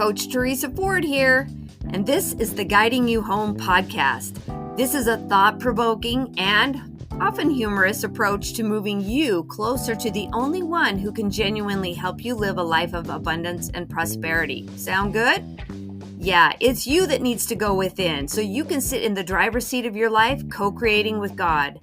Coach Teresa Ford here, and this is the Guiding You Home podcast. This is a thought-provoking and often humorous approach to moving you closer to the only one who can genuinely help you live a life of abundance and prosperity. Sound good? Yeah, it's you that needs to go within so you can sit in the driver's seat of your life, co-creating with God.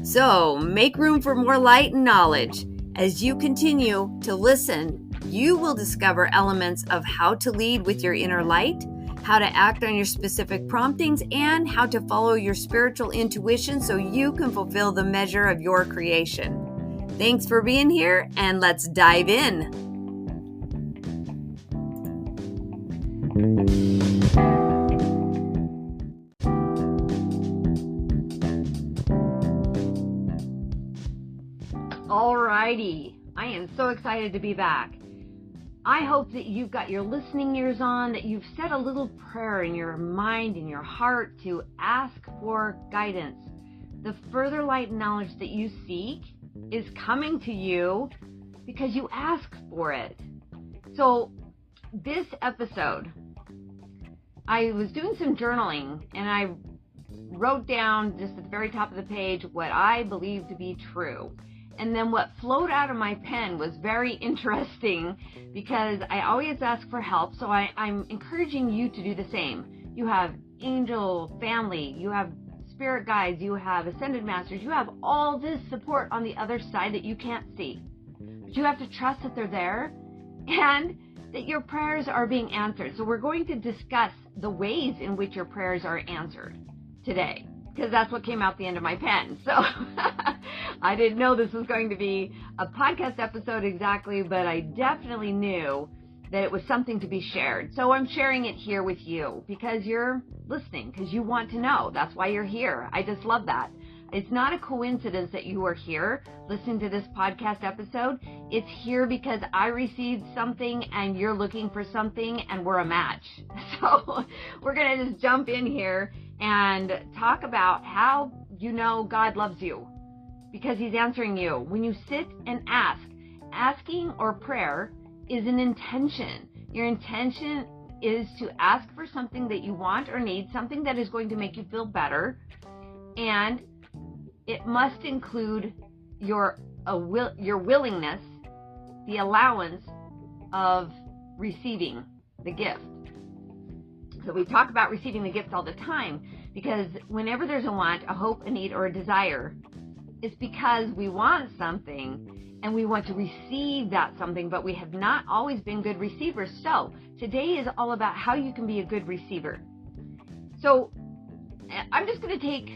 So make room for more light and knowledge. As you continue to listen, you will discover elements of how to lead with your inner light, how to act on your specific promptings, and how to follow your spiritual intuition so you can fulfill the measure of your creation. Thanks for being here, and let's dive in. Alrighty, I am so excited to be back. I hope that you've got your listening ears on, that you've said a little prayer in your mind and your heart to ask for guidance. The further light and knowledge that you seek is coming to you because you ask for it. So this episode, I was doing some journaling and I wrote down just at the very top of the page what I believe to be true. And then what flowed out of my pen was very interesting because I always ask for help. So I'm encouraging you to do the same. You have angel family, you have spirit guides, you have ascended masters, you have all this support on the other side that you can't see. But you have to trust that they're there and that your prayers are being answered. So we're going to discuss the ways in which your prayers are answered today, because that's what came out the end of my pen. So I didn't know this was going to be a podcast episode exactly, but I definitely knew that it was something to be shared. So I'm sharing it here with you because you're listening, because you want to know. That's why you're here. I just love that. It's not a coincidence that you are here listening to this podcast episode. It's here because I received something and you're looking for something and we're a match. So we're going to just jump in here and talk about how you know God loves you, because he's answering you. When you sit and ask, asking or prayer is an intention. Your intention is to ask for something that you want or need, something that is going to make you feel better, and it must include your willingness, the allowance of receiving the gift. So we talk about receiving the gift all the time because whenever there's a want, a hope, a need, or a desire, it's because we want something and we want to receive that something, but we have not always been good receivers. So today is all about how you can be a good receiver. So I'm just going to take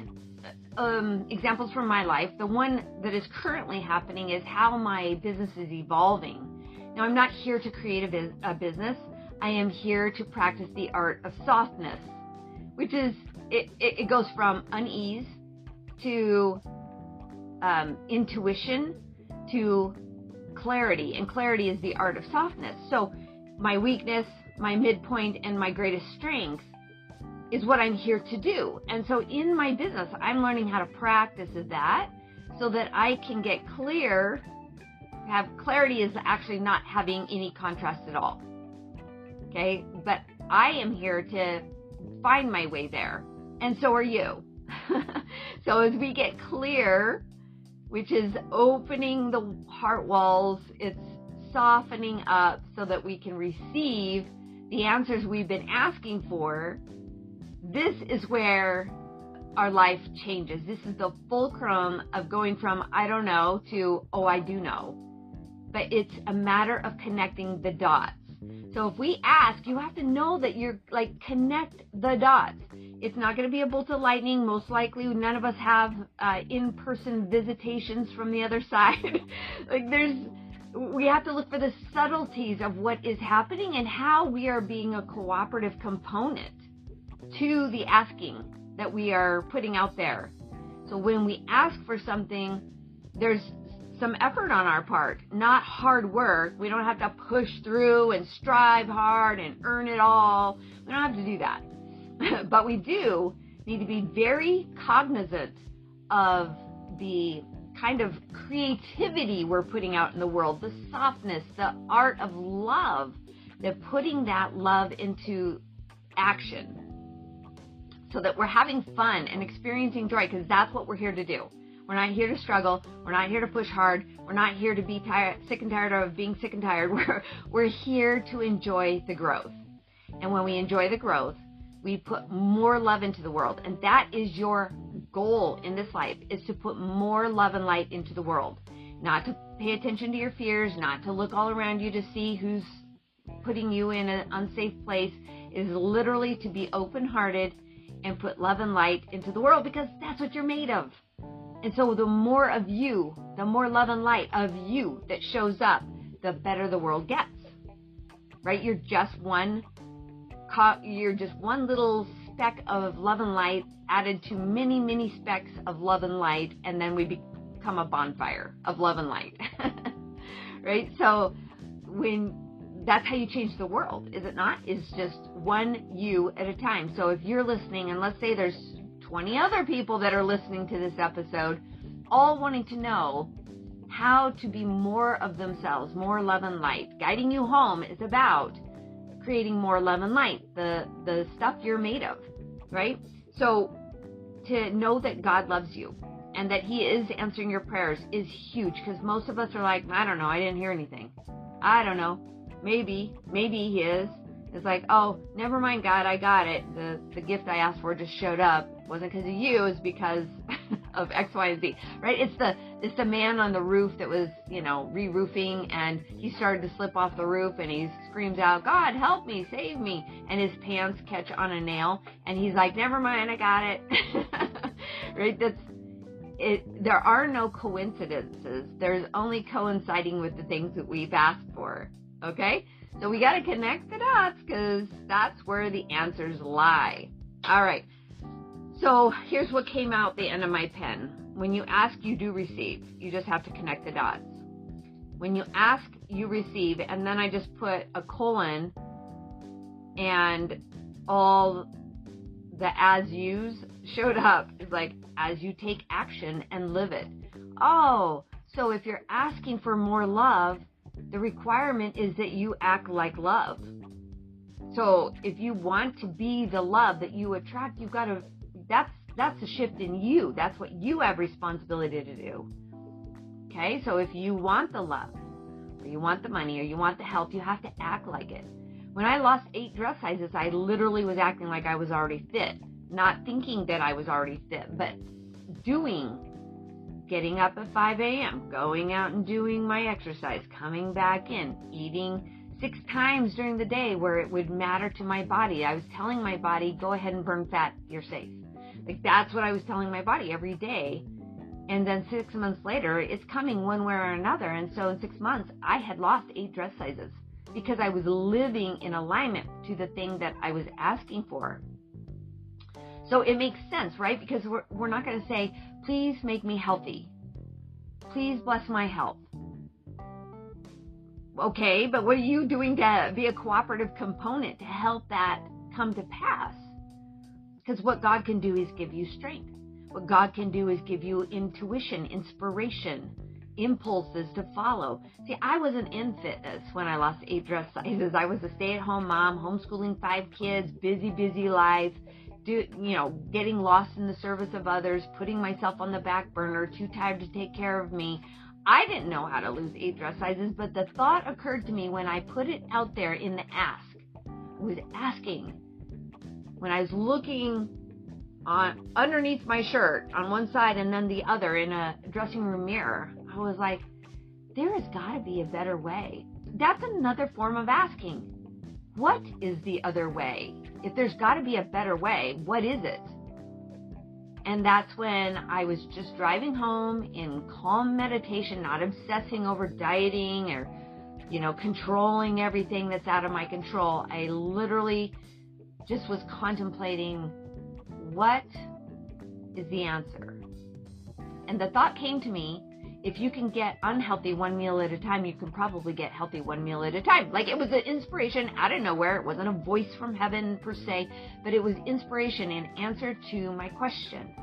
examples from my life. The one that is currently happening is how my business is evolving. Now, I'm not here to create a business. I am here to practice the art of softness, which is, it goes from unease to intuition to clarity, and clarity is the art of softness. So my weakness, my midpoint, and my greatest strength is what I'm here to do. And so in my business, I'm learning how to practice that so that I can get clear. Have clarity is actually not having any contrast at all. Okay, but I am here to find my way there, and so are you. So as we get clear, which is opening the heart walls, it's softening up so that we can receive the answers we've been asking for. This is where our life changes. This is the fulcrum of going from I don't know to oh, I do know. But it's a matter of connecting the dots. So if we ask, you have to know that you're like, connect the dots. It's not going to be a bolt of lightning. Most likely, none of us have in-person visitations from the other side. We have to look for the subtleties of what is happening and how we are being a cooperative component to the asking that we are putting out there. So when we ask for something, there's some effort on our part, not hard work. We don't have to push through and strive hard and earn it all. We don't have to do that. But we do need to be very cognizant of the kind of creativity we're putting out in the world, the softness, the art of love that putting that love into action so that we're having fun and experiencing joy, because that's what we're here to do. We're not here to struggle. We're not here to push hard. We're not here to be sick and tired of being sick and tired. We're here to enjoy the growth. And when we enjoy the growth, we put more love into the world. And that is your goal in this life, is to put more love and light into the world. Not to pay attention to your fears, not to look all around you to see who's putting you in an unsafe place. It is literally to be open-hearted and put love and light into the world, because that's what you're made of. And so the more of you, the more love and light of you that shows up, the better the world gets. Right? You're just one little speck of love and light added to many, many specks of love and light, and then we become a bonfire of love and light. Right? So that's how you change the world, is it not? It's just one you at a time. So if you're listening, and let's say there's 20 other people that are listening to this episode, all wanting to know how to be more of themselves, more love and light. Guiding You Home is about creating more love and light, the stuff you're made of, right? So to know that God loves you and that He is answering your prayers is huge, because most of us are like, I don't know, I didn't hear anything. I don't know. Maybe He is. It's like, oh, never mind, God, I got it. The gift I asked for just showed up. It wasn't because of you, it's because of X, Y, and Z, right? It's the man on the roof that was, re-roofing, and he started to slip off the roof, and he screams out, God, help me, save me, and his pants catch on a nail, and he's like, never mind, I got it. Right? There are no coincidences. There's only coinciding with the things that we've asked for, okay? So we got to connect the dots, because that's where the answers lie. All right. So here's what came out the end of my pen. When you ask, you do receive. You just have to connect the dots. When you ask, you receive. And then I just put a colon and all the as yous showed up. It's like, as you take action and live it. Oh, so if you're asking for more love, the requirement is that you act like love. So if you want to be the love that you attract, you've got to, that's a shift in you. That's what you have responsibility to do. Okay, so if you want the love, or you want the money, or you want the help, you have to act like it. When I lost 8 dress sizes, I literally was acting like I was already fit. Not thinking that I was already fit, but doing. Getting up at 5 a.m., going out and doing my exercise, coming back in, eating 6 times during the day where it would matter to my body. I was telling my body, go ahead and burn fat, you're safe. Like, that's what I was telling my body every day. And then 6 months later, it's coming one way or another. And so in 6 months, I had lost 8 dress sizes because I was living in alignment to the thing that I was asking for. So it makes sense, right? Because we're not going to say, please make me healthy. Please bless my health. Okay, but what are you doing to be a cooperative component to help that come to pass? Because what God can do is give you strength. What God can do is give you intuition, inspiration, impulses to follow. See, I wasn't in fitness when I lost 8 dress sizes. I was a stay-at-home mom, homeschooling 5 kids, busy life. Getting lost in the service of others, putting myself on the back burner, too tired to take care of me. I didn't know how to lose 8 dress sizes, but the thought occurred to me when I put it out there in the ask. I was asking. When I was looking underneath my shirt on one side and then the other in a dressing room mirror, I was like, there has got to be a better way. That's another form of asking. What is the other way? If there's got to be a better way, what is it? And that's when I was just driving home in calm meditation, not obsessing over dieting or, controlling everything that's out of my control. I literally just was contemplating, what is the answer? And the thought came to me, if you can get unhealthy 1 meal at a time, you can probably get healthy 1 meal at a time. Like, it was an inspiration out of nowhere. It wasn't a voice from heaven per se, but it was inspiration in answer to my question.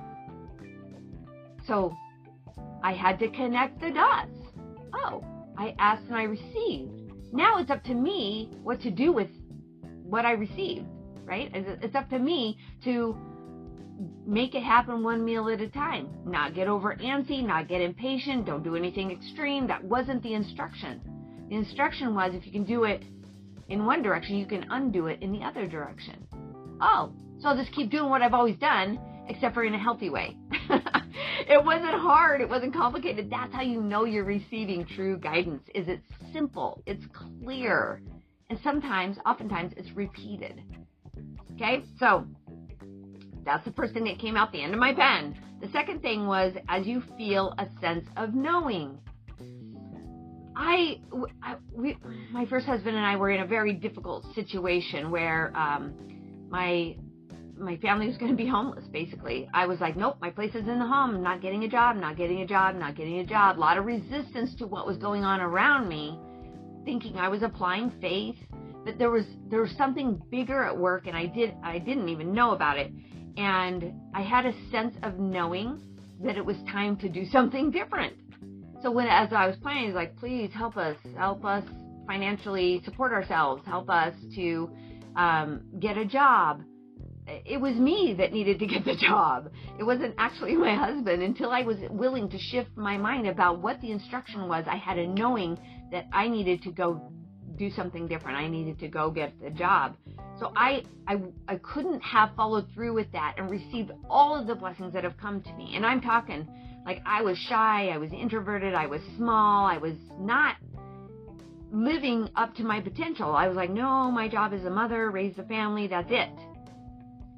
So I had to connect the dots. Oh, I asked and I received. Now it's up to me what to do with what I received, right? It's up to me to make it happen one meal at a time. Not get over antsy, not get impatient, don't do anything extreme. That wasn't the instruction. The instruction was, if you can do it in one direction, you can undo it in the other direction. Oh, so I'll just keep doing what I've always done, except for in a healthy way. It wasn't hard. It wasn't complicated. That's how you know you're receiving true guidance, is it's simple, it's clear, and oftentimes it's repeated. Okay, so that's the first thing that came out the end of my pen. The second thing was, as you feel a sense of knowing. My first husband and I were in a very difficult situation where my family was going to be homeless, basically. I was like, nope, my place is in the home. I'm not getting a job, not getting a job, not getting a job. A lot of resistance to what was going on around me, thinking I was applying faith, that there was something bigger at work, and I didn't even know about it. And I had a sense of knowing that it was time to do something different. So as I was praying, I was like, please help us financially support ourselves, help us to get a job. It was me that needed to get the job. It wasn't actually my husband. Until I was willing to shift my mind about what the instruction was, I had a knowing that I needed to go do something different. I needed to go get the job. So I couldn't have followed through with that and received all of the blessings that have come to me. And I'm talking like I was shy, I was introverted, I was small, I was not living up to my potential. I was like, no, my job is a mother, raise a family, that's it.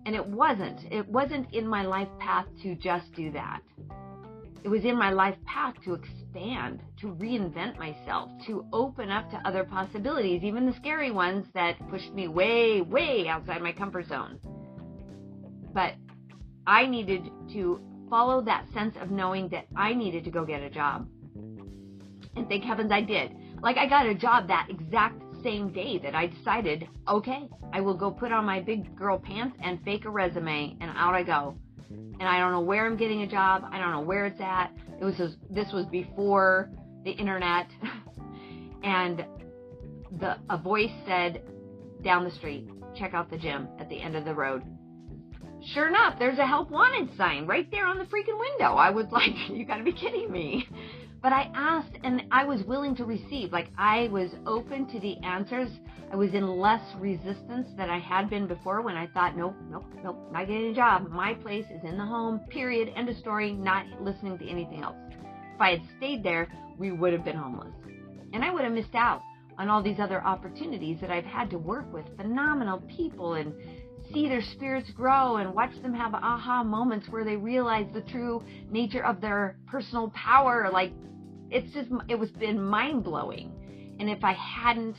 And it wasn't in my life path to just do that. It was in my life path to expand, to reinvent myself, to open up to other possibilities, even the scary ones that pushed me way, way outside my comfort zone. But I needed to follow that sense of knowing that I needed to go get a job. And thank heavens I did. Like, I got a job that exact same day that I decided, okay, I will go put on my big girl pants and fake a resume, and out I go. And I don't know where I'm getting a job. I don't know where it's at. This was before the internet. And a voice said, down the street, check out the gym at the end of the road. Sure enough, there's a help wanted sign right there on the freaking window. I was like, you gotta be kidding me. But I asked, and I was willing to receive. Like, I was open to the answers. I was in less resistance than I had been before, when I thought, nope, not getting a job. My place is in the home, period, end of story, not listening to anything else. If I had stayed there, we would have been homeless. And I would have missed out on all these other opportunities that I've had to work with phenomenal people and see their spirits grow and watch them have aha moments where they realize the true nature of their personal power. Like, it was been mind-blowing. And if I hadn't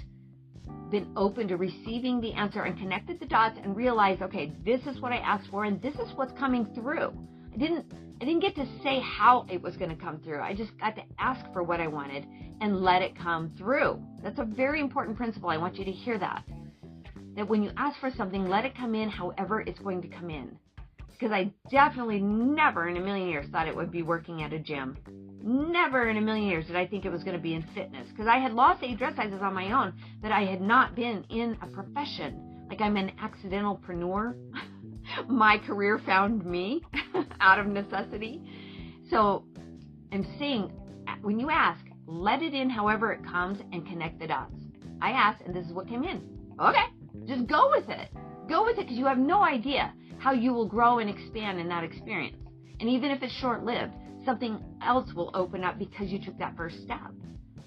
been open to receiving the answer and connected the dots and realized, okay, this is what I asked for and this is what's coming through. I didn't get to say how it was going to come through. I just got to ask for what I wanted and let it come through. That's a very important principle. I want you to hear that. That when you ask for something, let it come in however it's going to come in. Because I definitely never in a million years thought it would be working at a gym. Never in a million years did I think it was going to be in fitness. Because I had lost 8 dress sizes on my own, that I had not been in a profession. Like, I'm an accidentalpreneur. My career found me out of necessity. So I'm saying, when you ask, let it in however it comes and connect the dots. I asked, and this is what came in. Okay, just go with it. Go with it, because you have no idea how you will grow and expand in that experience. And even if it's short-lived, something else will open up because you took that first step.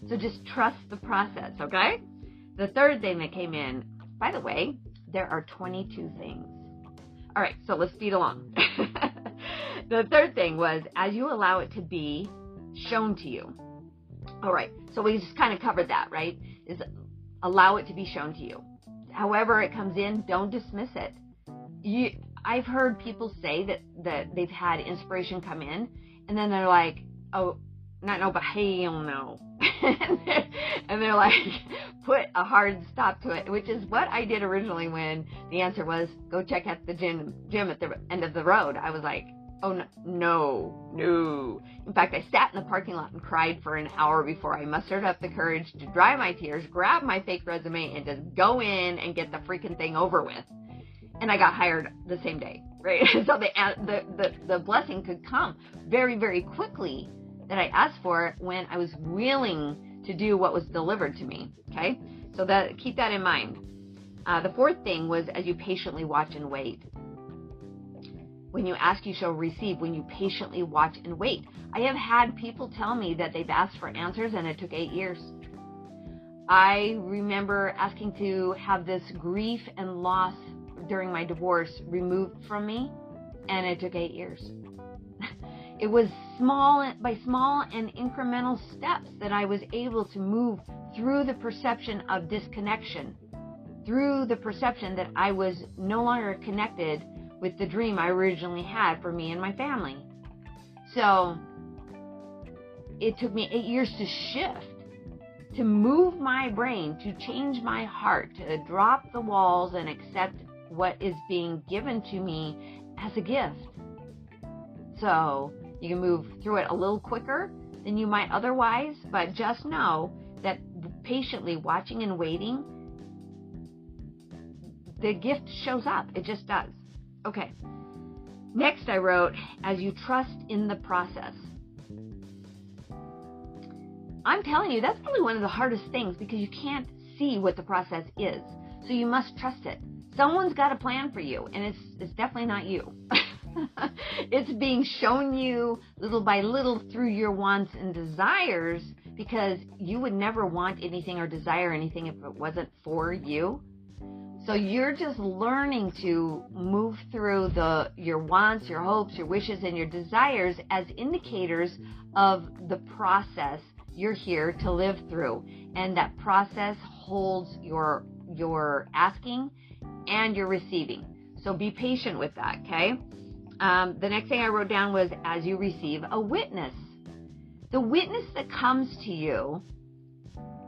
So just trust the process, okay? The third thing that came in, by the way, there are 22 things. All right, so let's speed along. The third thing was, as you allow it to be shown to you. All right, so we just kind of covered that, right? Is allow it to be shown to you. However it comes in, don't dismiss it. I've heard people say that they've had inspiration come in, and then they're like, oh, not no, but hell no. And they're like, put a hard stop to it, which is what I did originally when the answer was, go check out the gym at the end of the road. I was like, Oh, no. In fact, I sat in the parking lot and cried for an hour before I mustered up the courage to dry my tears, grab my fake resume, and just go in and get the freaking thing over with. And I got hired the same day, right? So the blessing could come very, very quickly that I asked for when I was willing to do what was delivered to me, okay? So keep that in mind. The fourth thing was, as you patiently watch and wait. When you ask, you shall receive. When you patiently watch and wait. I have had people tell me that they've asked for answers and it took 8 years. I remember asking to have this grief and loss during my divorce removed from me, and it took 8 years. It was small and incremental steps that I was able to move through the perception of disconnection, through the perception that I was no longer connected with the dream I originally had for me and my family. So it took me 8 years to shift, to move my brain, to change my heart, to drop the walls and accept what is being given to me as a gift. So you can move through it a little quicker than you might otherwise, but just know that patiently watching and waiting, the gift shows up. It just does. Okay. Next I wrote, as you trust in the process. I'm telling you, that's probably one of the hardest things because you can't see what the process is. So you must trust it. Someone's got a plan for you, and it's definitely not you. It's being shown you little by little through your wants and desires, because you would never want anything or desire anything if it wasn't for you. So you're just learning to move through your wants, your hopes, your wishes, and your desires as indicators of the process you're here to live through. And that process holds your asking and your receiving. So be patient with that, okay? The next thing I wrote down was, as you receive a witness. The witness that comes to you,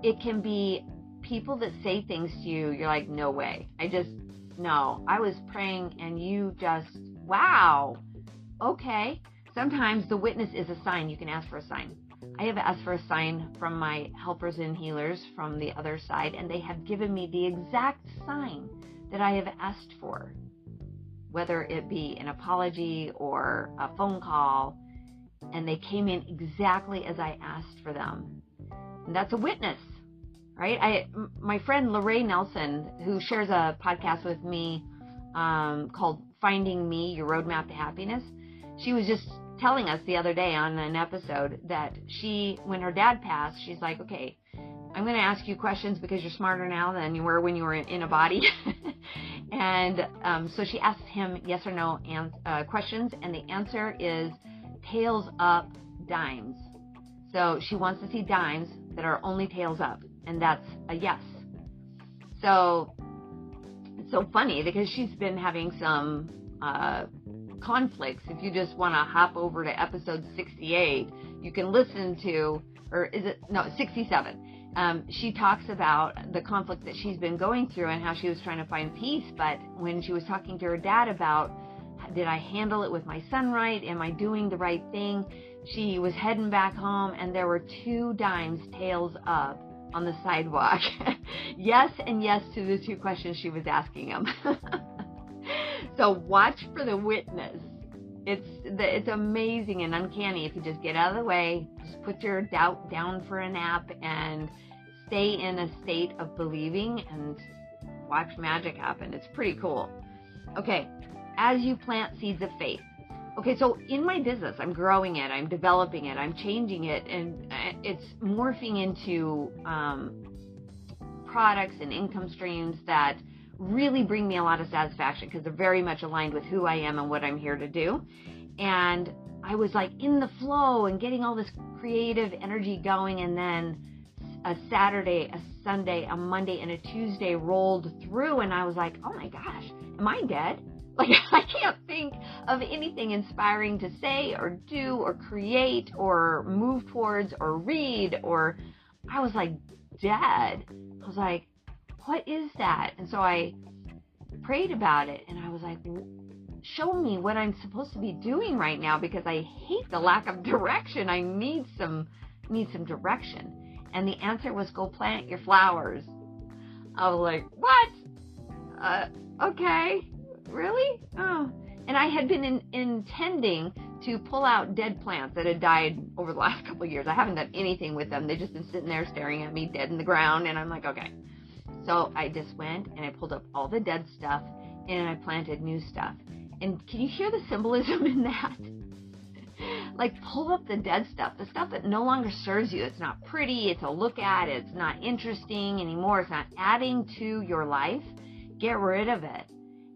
it can be people that say things to you, you're like, no way. I was praying and you just, wow, okay. Sometimes the witness is a sign. You can ask for a sign. I have asked for a sign from my helpers and healers from the other side, and they have given me the exact sign that I have asked for, whether it be an apology or a phone call, and they came in exactly as I asked for them. And that's a witness. Right? My friend Lorraine Nelson, who shares a podcast with me called Finding Me, Your Roadmap to Happiness, she was just telling us the other day on an episode that when her dad passed, she's like, okay, I'm going to ask you questions because you're smarter now than you were when you were in a body. And so she asked him yes or no questions, and the answer is tails up, dimes. So she wants to see dimes that are only tails up. And that's a yes. So it's so funny because she's been having some conflicts. If you just want to hop over to episode 68, you can listen to, 67. She talks about the conflict that she's been going through and how she was trying to find peace. But when she was talking to her dad about, did I handle it with my son right? Am I doing the right thing? She was heading back home and there were 2 dimes tails up on the sidewalk. Yes and yes to the 2 questions she was asking him. So watch for the witness. It's amazing and uncanny if you just get out of the way, just put your doubt down for a nap and stay in a state of believing and watch magic happen. It's pretty cool. Okay, as you plant seeds of faith. Okay, so in my business, I'm growing it, I'm developing it, I'm changing it, and it's morphing into products and income streams that really bring me a lot of satisfaction because they're very much aligned with who I am and what I'm here to do. And I was like in the flow and getting all this creative energy going, and then a Saturday, a Sunday, a Monday, and a Tuesday rolled through, and I was like, oh my gosh, am I dead? Like, I can't think of anything inspiring to say or do or create or move towards or read, or I was like dead. I was like, what is that? And so I prayed about it, and I was like, show me what I'm supposed to be doing right now, because I hate the lack of direction. I need some direction. And the answer was, go plant your flowers. I was like, what? Okay, really? Oh. And I had been intending to pull out dead plants that had died over the last couple of years. I haven't done anything with them. They've just been sitting there staring at me dead in the ground. And I'm like, okay. So I just went and I pulled up all the dead stuff and I planted new stuff. And can you hear the symbolism in that? Like, pull up the dead stuff, the stuff that no longer serves you. It's not pretty, it's a look at, it's not interesting anymore, it's not adding to your life. Get rid of it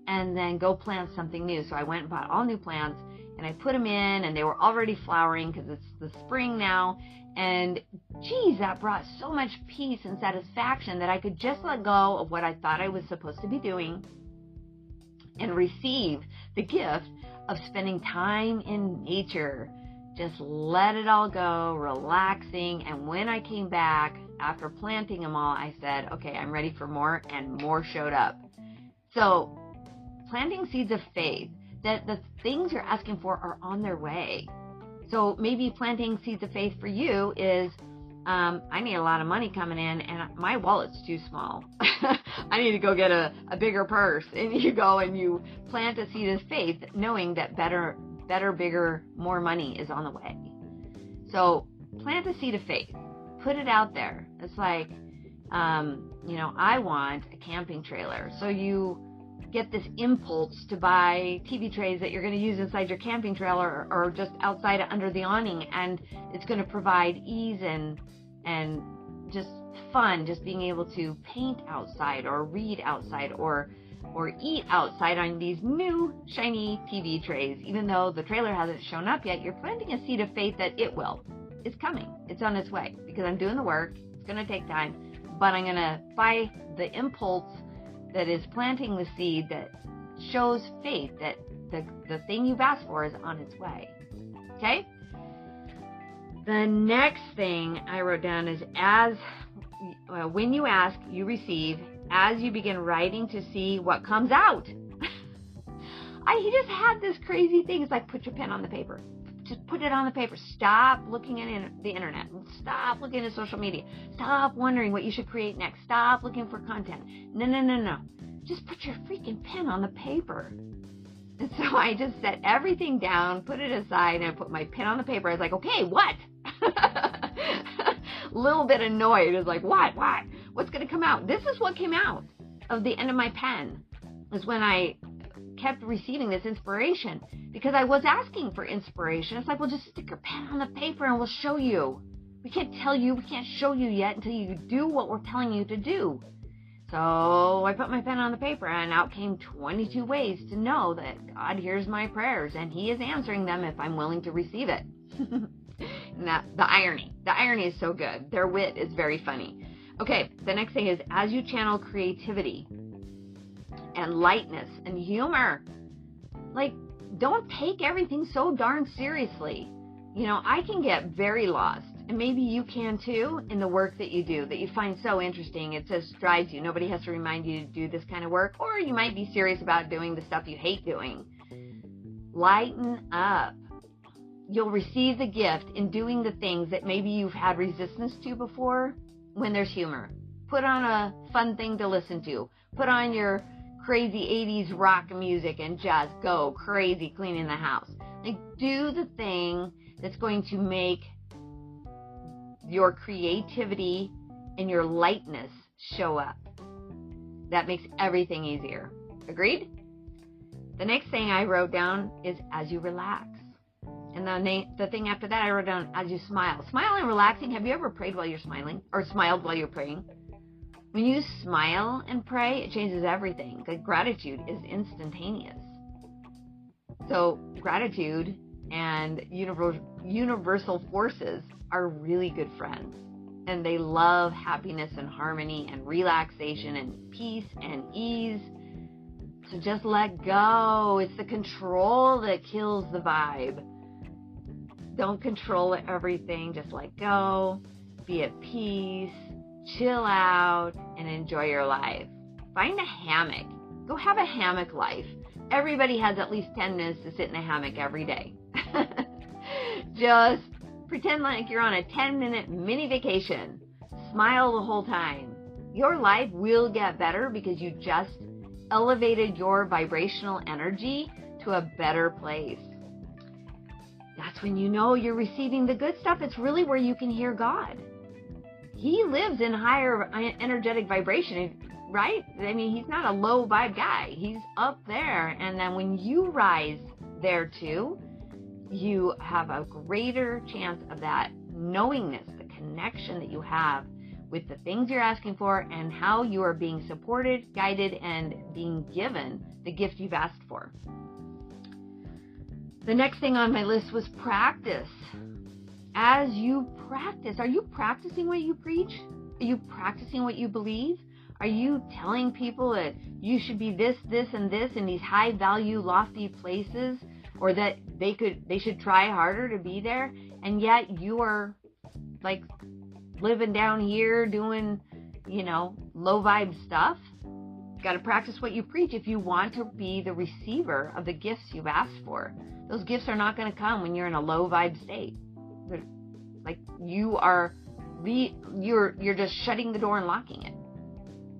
and then go plant something new. So I went and bought all new plants and I put them in, and they were already flowering because it's the spring now. And geez, that brought so much peace and satisfaction that I could just let go of what I thought I was supposed to be doing and receive the gift of spending time in nature. Just let it all go, relaxing. And when I came back after planting them all, I said, okay, I'm ready for more, and more showed up. So planting seeds of faith that the things you're asking for are on their way. So maybe planting seeds of faith for you is, I need a lot of money coming in and my wallet's too small. I need to go get a bigger purse. And you go and you plant a seed of faith knowing that better, bigger, more money is on the way. So plant a seed of faith. Put it out there. It's like, I want a camping trailer. So you get this impulse to buy TV trays that you're going to use inside your camping trailer or just outside under the awning, and it's going to provide ease and just fun, just being able to paint outside or read outside or eat outside on these new shiny TV trays. Even though the trailer hasn't shown up yet, you're planting a seed of faith that it will. It's coming. It's on its way, because I'm doing the work. It's going to take time, but I'm going to buy the impulse that is planting the seed that shows faith that the thing you've asked for is on its way. Okay? The next thing I wrote down is, when you ask, you receive. As you begin writing to see what comes out. He just had this crazy thing. It's like, put your pen on the paper. Just put it on the paper. Stop looking at the internet. Stop looking at social media. Stop wondering what you should create next. Stop looking for content. No. Just put your freaking pen on the paper. And so I just set everything down, put it aside, and I put my pen on the paper. I was like, okay, what? A little bit annoyed. I was like, what? What's going to come out? This is what came out of the end of my pen, is when I kept receiving this inspiration, because I was asking for inspiration. It's like, well, just stick your pen on the paper and we'll show you. We can't tell you, we can't show you yet until you do what we're telling you to do. So I put my pen on the paper, and out came 22 ways to know that God hears my prayers and He is answering them if I'm willing to receive it. And the irony is so good. Their wit is very funny. Okay, the next thing is, as you channel creativity and lightness and humor, like, don't take everything so darn seriously. I can get very lost, and maybe you can too, in the work that you do, that you find so interesting. It just drives you. Nobody has to remind you to do this kind of work, or you might be serious about doing the stuff you hate doing. Lighten up. You'll receive the gift in doing the things that maybe you've had resistance to before when there's humor. Put on a fun thing to listen to. Put on your crazy 80s rock music and just go crazy cleaning the house. Like, do the thing that's going to make your creativity and your lightness show up. That makes everything easier. Agreed? The next thing I wrote down is, as you relax. And the thing after that I wrote down, as you smile. Smile and relaxing. Have you ever prayed while you're smiling? Or smiled while you're praying? When you smile and pray, it changes everything. Like, gratitude is instantaneous. So gratitude and universal forces are really good friends. And they love happiness and harmony and relaxation and peace and ease. So just let go. It's the control that kills the vibe. Don't control everything. Just let go. Be at peace. Chill out and enjoy your life. Find a hammock. Go have a hammock life Everybody has at least 10 minutes to sit in a hammock every day. Just pretend like you're on a 10-minute mini vacation. Smile the whole time. Your life will get better because you just elevated your vibrational energy to a better place. That's when you know you're receiving the good stuff. It's really where you can hear God. He lives in higher energetic vibration, right? I mean, he's not a low vibe guy. He's up there. And then when you rise there too, you have a greater chance of that knowingness, the connection that you have with the things you're asking for and how you are being supported, guided, and being given the gift you've asked for. The next thing on my list was practice. As you practice, are you practicing what you preach? Are you practicing what you believe? Are you telling people that you should be this, this, and this in these high value, lofty places, or that they should try harder to be there, and yet you are like living down here doing, low vibe stuff? You got to practice what you preach if you want to be the receiver of the gifts you've asked for. Those gifts are not going to come when you're in a low vibe state. They're, like you're just shutting the door and locking it.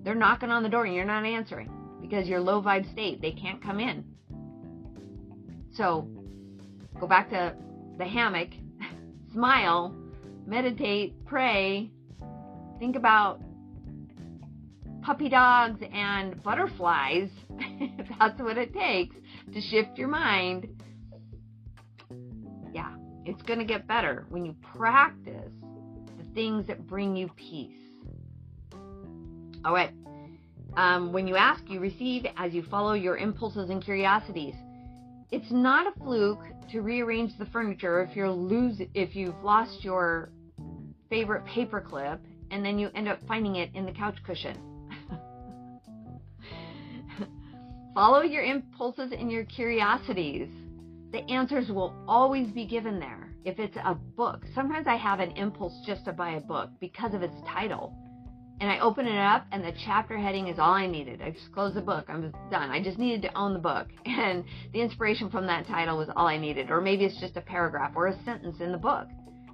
They're knocking on the door and you're not answering because you're low vibe state. They can't come in. So go back to the hammock, smile, meditate, pray, think about puppy dogs and butterflies. That's what it takes to shift your mind. Yeah, it's going to get better when you practice the things that bring you peace. All right. When you ask, you receive as you follow your impulses and curiosities. It's not a fluke to rearrange the furniture if you've lost your favorite paperclip and then you end up finding it in the couch cushion. Follow your impulses and your curiosities. The answers will always be given there. If it's a book, sometimes I have an impulse just to buy a book because of its title. And I open it up and the chapter heading is all I needed. I just closed the book. I'm done. I just needed to own the book. And the inspiration from that title was all I needed. Or maybe it's just a paragraph or a sentence in the book.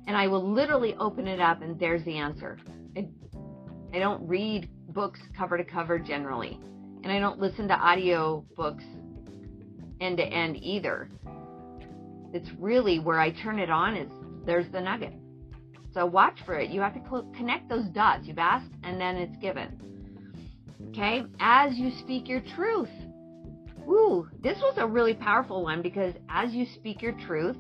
And I will literally open it up and there's the answer. I don't read books cover to cover generally. And I don't listen to audio books end to end either. It's really where I turn it on is there's the nugget. So watch for it. You have to connect those dots. You've asked and then it's given. Okay? As you speak your truth. Ooh, this was a really powerful one because as you speak your truth,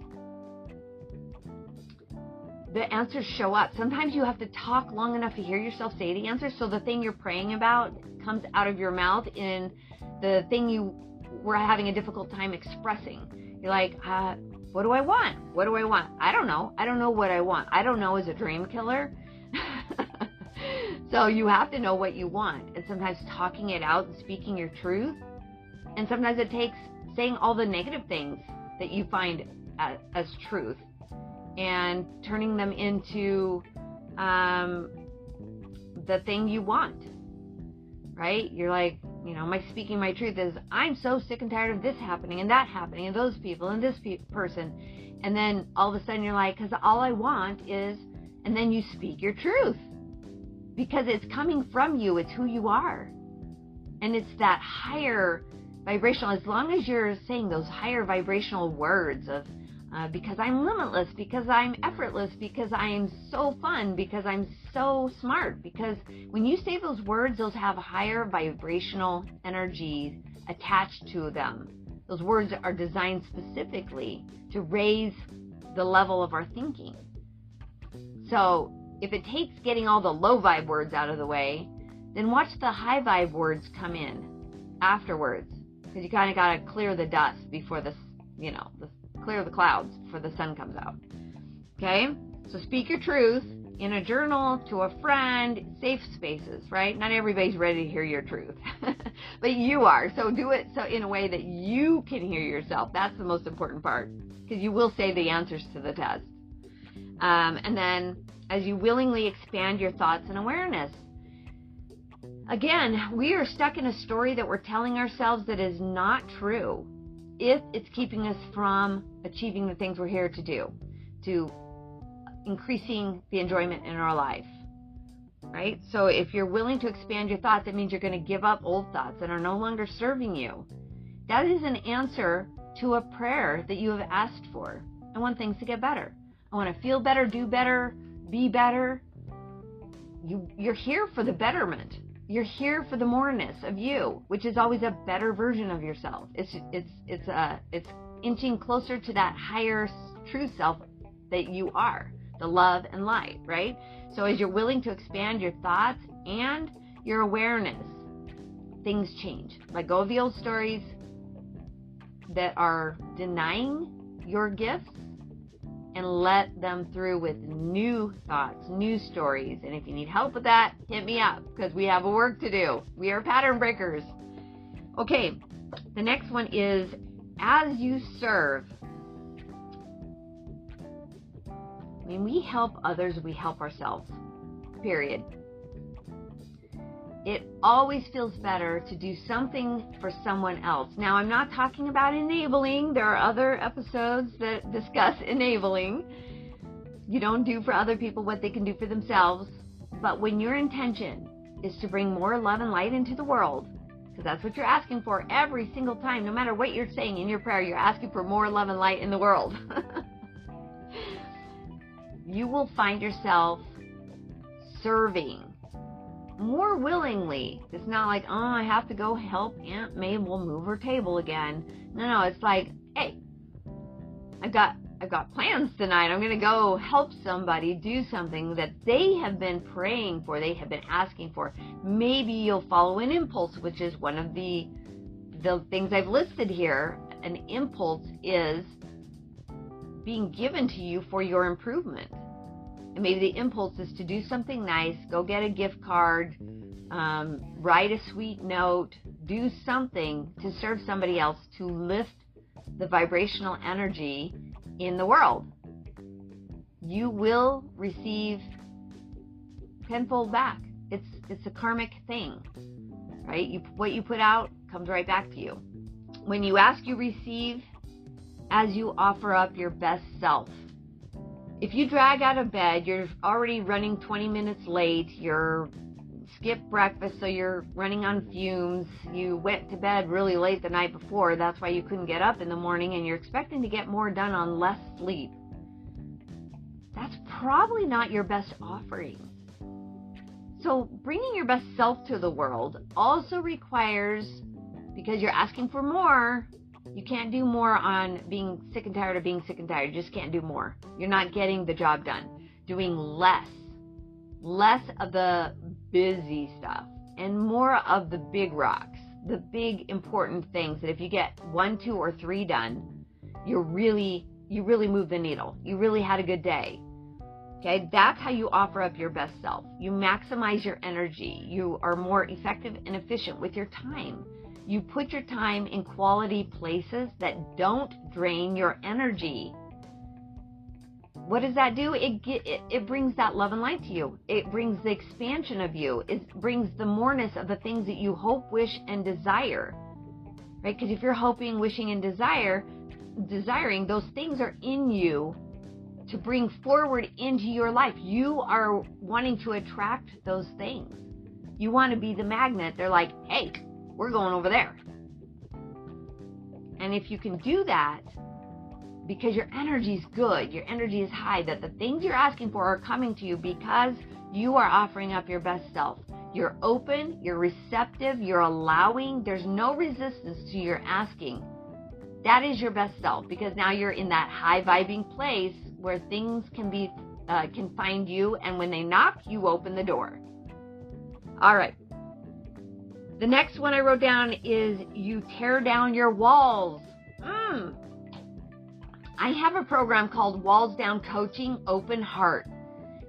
the answers show up. Sometimes you have to talk long enough to hear yourself say the answer so the thing you're praying about comes out of your mouth in the thing you were having a difficult time expressing. You're like, what do I want? What do I want? I don't know. I don't know what I want. I don't know is a dream killer. So you have to know what you want. And sometimes talking it out and speaking your truth. And sometimes it takes saying all the negative things that you find as truth and turning them into the thing you want. Right? You're like, my speaking my truth is, I'm so sick and tired of this happening and that happening and those people and this person. And then all of a sudden you're like, because all I want is, and then you speak your truth. Because it's coming from you. It's who you are. And it's that higher vibrational, as long as you're saying those higher vibrational words of, because I'm limitless, because I'm effortless, because I'm so fun, because I'm so smart. Because when you say those words, those have higher vibrational energies attached to them. Those words are designed specifically to raise the level of our thinking. So if it takes getting all the low vibe words out of the way, then watch the high vibe words come in afterwards. Because you kind of got to clear the dust before clear the clouds before the sun comes out. Okay? So speak your truth in a journal, to a friend, safe spaces, right? Not everybody's ready to hear your truth. But you are. So do it so in a way that you can hear yourself. That's the most important part. Because you will say the answers to the test. And then as you willingly expand your thoughts and awareness, Again, we are stuck in a story that we're telling ourselves that is not true if it's keeping us from achieving the things we're here to do, to increasing the enjoyment in our life, right? So if you're willing to expand your thoughts, that means you're going to give up old thoughts that are no longer serving you. That is an answer to a prayer that you have asked for. I want things to get better. I want to feel better, do better, be better. You're here for the betterment. You're here for the moreness of you, which is always a better version of yourself. It's inching closer to that higher true self that you are, the love and light, right? So as you're willing to expand your thoughts and your awareness, things change. Let go of the old stories that are denying your gifts, and let them through with new thoughts, new stories. And if you need help with that, hit me up, because we have work to do. We are pattern breakers. Okay, the next one is, as you serve. When we help others, we help ourselves, period. It always feels better to do something for someone else. Now, I'm not talking about enabling. There are other episodes that discuss enabling. You don't do for other people what they can do for themselves. But when your intention is to bring more love and light into the world, because that's what you're asking for every single time, no matter what you're saying in your prayer, you're asking for more love and light in the world. You will find yourself serving more willingly. It's not like, oh, I have to go help Aunt Mabel move her table again. No, it's like, hey, I've got plans tonight. I'm going to go help somebody do something that they have been praying for, they have been asking for. Maybe you'll follow an impulse, which is one of the things I've listed here. An impulse is being given to you for your improvement. And maybe the impulse is to do something nice, go get a gift card, write a sweet note, do something to serve somebody else, to lift the vibrational energy in the world. You will receive tenfold back. It's a karmic thing, right? What you put out comes right back to you. When you ask, you receive, as you offer up your best self. If you drag out of bed, you're already running 20 minutes late, you're skipped breakfast, so you're running on fumes, you went to bed really late the night before, that's why you couldn't get up in the morning, and you're expecting to get more done on less sleep. That's probably not your best offering. So bringing your best self to the world also requires, because you're asking for more, you can't do more on being sick and tired of being sick and tired. You just can't do more. You're not getting the job done. Doing less of the busy stuff and more of the big rocks, the big important things that if you get 1, 2, or 3 done, you really move the needle. You really had a good day. Okay, that's how you offer up your best self. You maximize your energy. You are more effective and efficient with your time. You put your time in quality places that don't drain your energy. What does that do? It brings that love and light to you. It brings the expansion of you. It brings the moreness of the things that you hope, wish, and desire. Right? Because if you're hoping, wishing, and desiring, those things are in you to bring forward into your life. You are wanting to attract those things. You want to be the magnet. They're like, hey, we're going over there. And if you can do that, because your energy is good, your energy is high, that the things you're asking for are coming to you because you are offering up your best self. You're open, you're receptive, you're allowing, there's no resistance to your asking. That is your best self, because now you're in that high vibing place where things can find you, and when they knock, you open the door. All right. The next one I wrote down is you tear down your walls. I have a program called Walls Down Coaching Open Heart.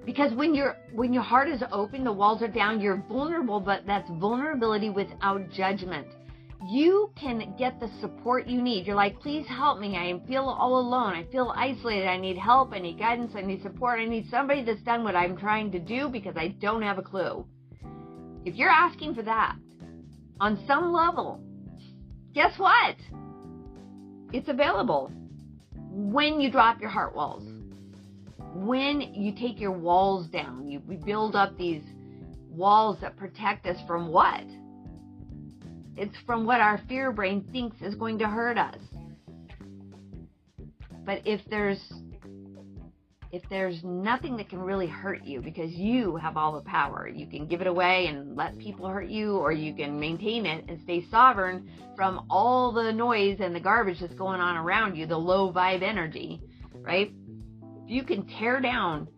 Because when your heart is open, the walls are down, you're vulnerable, but that's vulnerability without judgment. You can get the support you need. You're like, please help me. I feel all alone. I feel isolated. I need help. I need guidance. I need support. I need somebody that's done what I'm trying to do because I don't have a clue. if you're asking for that on some level, guess what? It's available when you drop your heart walls. When you take your walls down, we build up these walls that protect us from what? It's from what our fear brain thinks is going to hurt us. But if there's nothing that can really hurt you, because you have all the power, you can give it away and let people hurt you, or you can maintain it and stay sovereign from all the noise and the garbage that's going on around you, the low vibe energy, right? If you can tear down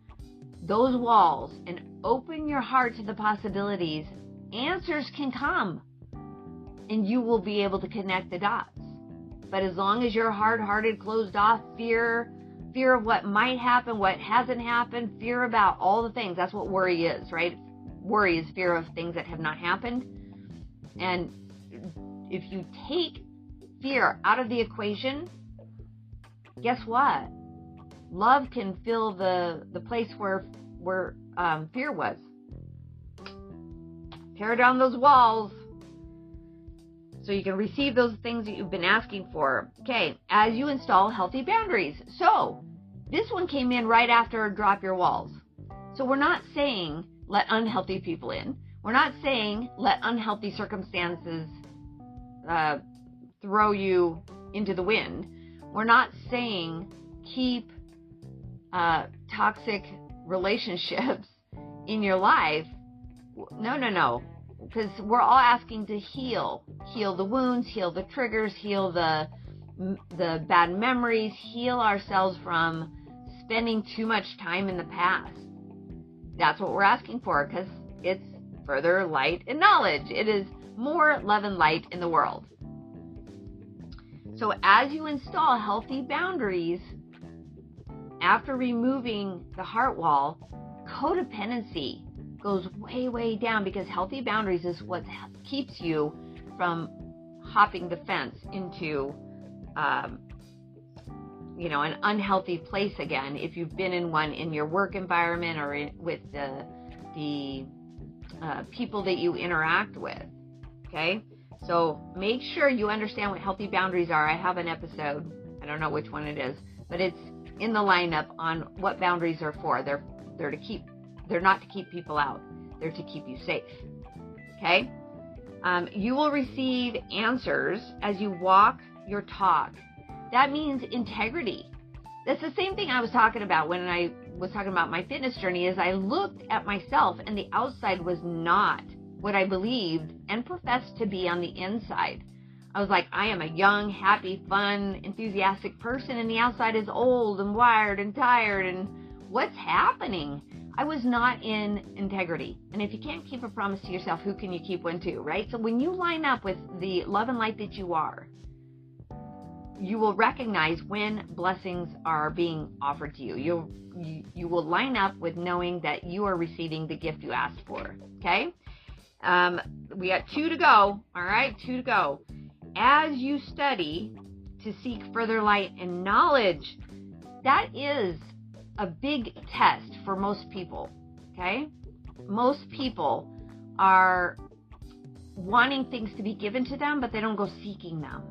those walls and open your heart to the possibilities, answers can come and you will be able to connect the dots. But as long as you're hard-hearted, closed off, fear of what might happen, what hasn't happened, fear about all the things. That's what worry is, right? Worry is fear of things that have not happened. And if you take fear out of the equation, guess what? Love can fill the place where fear was. Tear down those walls so you can receive those things that you've been asking for. Okay, as you install healthy boundaries. So this one came in right after drop your walls. So we're not saying let unhealthy people in. We're not saying let unhealthy circumstances throw you into the wind. We're not saying keep toxic relationships in your life. No. Because we're all asking to heal the wounds, heal the triggers, heal the bad memories, heal ourselves from spending too much time in the past. That's what we're asking for, because it's further light and knowledge. It is more love and light in the world. So as you install healthy boundaries, after removing the heart wall, codependency goes way, way down, because healthy boundaries is what keeps you from hopping the fence into, an unhealthy place again. If you've been in one in your work environment or with the people that you interact with, okay? So make sure you understand what healthy boundaries are. I have an episode, I don't know which one it is, but it's in the lineup on what boundaries are for. They're not to keep people out. They're to keep you safe. Okay? You will receive answers as you walk your talk. That means integrity. That's the same thing I was talking about when I was talking about my fitness journey, is I looked at myself and the outside was not what I believed and professed to be on the inside. I was like, I am a young, happy, fun, enthusiastic person, and the outside is old and wired and tired, and what's happening? I was not in integrity. And if you can't keep a promise to yourself, who can you keep one to, right? So when you line up with the love and light that you are, you will recognize when blessings are being offered to you. You will line up with knowing that you are receiving the gift you asked for, okay? We got 2 to go, all right? 2 to go. As you study to seek further light and knowledge, that is a big test for most people, okay? Most people are wanting things to be given to them, but they don't go seeking them.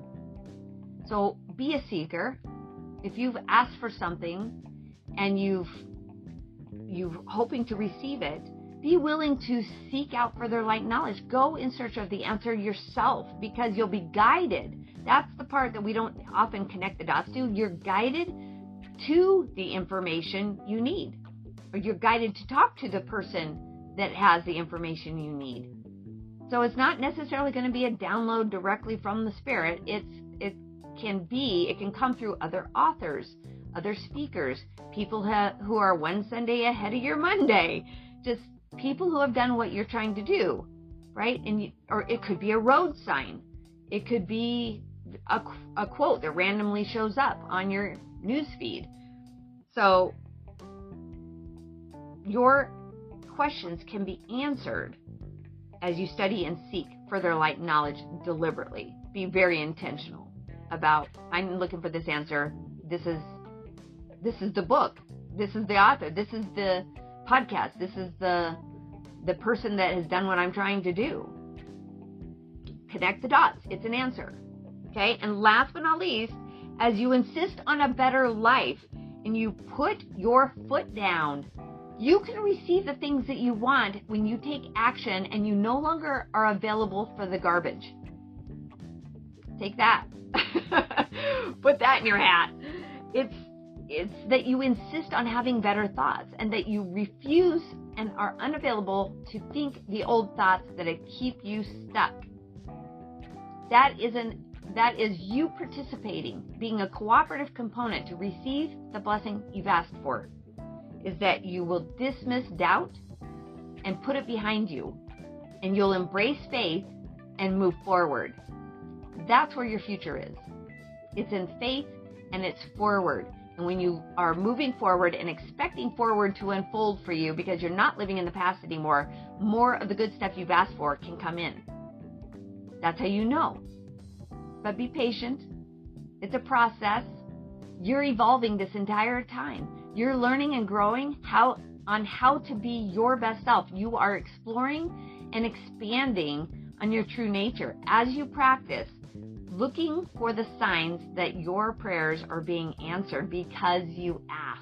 So be a seeker. If you've asked for something and you're hoping to receive it, be willing to seek out further light knowledge. Go in search of the answer yourself, because you'll be guided. That's the part that we don't often connect the dots to. You're guided to the information you need, or you're guided to talk to the person that has the information you need. So it's not necessarily going to be a download directly from the spirit. It can come through other authors, other speakers, people who are one Sunday ahead of your Monday, just people who have done what you're trying to do, right? Or it could be a road sign. It could be a quote that randomly shows up on your newsfeed. So your questions can be answered as you study and seek further light and knowledge deliberately. Be very intentional about, I'm looking for this answer. This is the book. This is the author. This is the podcast. This is the the person that has done what I'm trying to do. Connect the dots. It's an answer. Okay? And last but not least, as you insist on a better life and you put your foot down, you can receive the things that you want when you take action and you no longer are available for the garbage. Take that. Put that in your hat. It's that you insist on having better thoughts and that you refuse and are unavailable to think the old thoughts that keep you stuck. That is you participating, being a cooperative component to receive the blessing you've asked for. Is that you will dismiss doubt and put it behind you, and you'll embrace faith and move forward. That's where your future is. It's in faith and it's forward. And when you are moving forward and expecting forward to unfold for you because you're not living in the past anymore, more of the good stuff you've asked for can come in. That's how you know. But be patient. It's a process. You're evolving this entire time. You're learning and growing on how to be your best self. You are exploring and expanding on your true nature as you practice, looking for the signs that your prayers are being answered because you asked.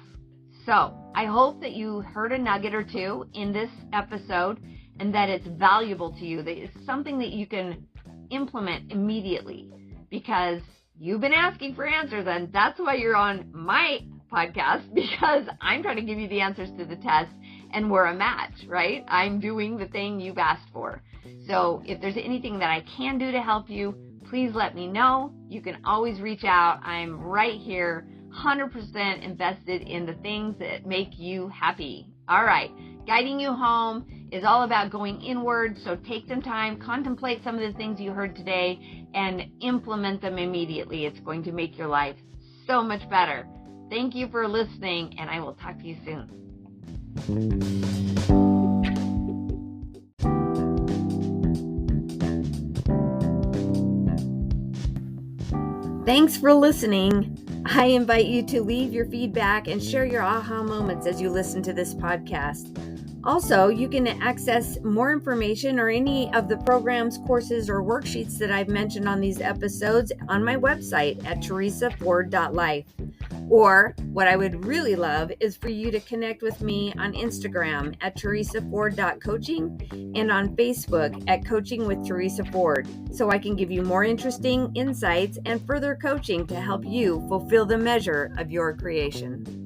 So I hope that you heard a nugget or two in this episode and that it's valuable to you, that it's something that you can implement immediately because you've been asking for answers, and that's why you're on my podcast, because I'm trying to give you the answers to the test and we're a match, right? I'm doing the thing you've asked for. So if there's anything that I can do to help you, please let me know. You can always reach out. I'm right here, 100% invested in the things that make you happy. All right. Guiding You Home is all about going inward. So take some time, contemplate some of the things you heard today, and implement them immediately. It's going to make your life so much better. Thank you for listening, and I will talk to you soon. Thanks for listening. I invite you to leave your feedback and share your aha moments as you listen to this podcast. Also, you can access more information or any of the programs, courses, or worksheets that I've mentioned on these episodes on my website at teresaford.life. Or what I would really love is for you to connect with me on Instagram at teresaford.coaching and on Facebook at Coaching with Teresa Ford, so I can give you more interesting insights and further coaching to help you fulfill the measure of your creation.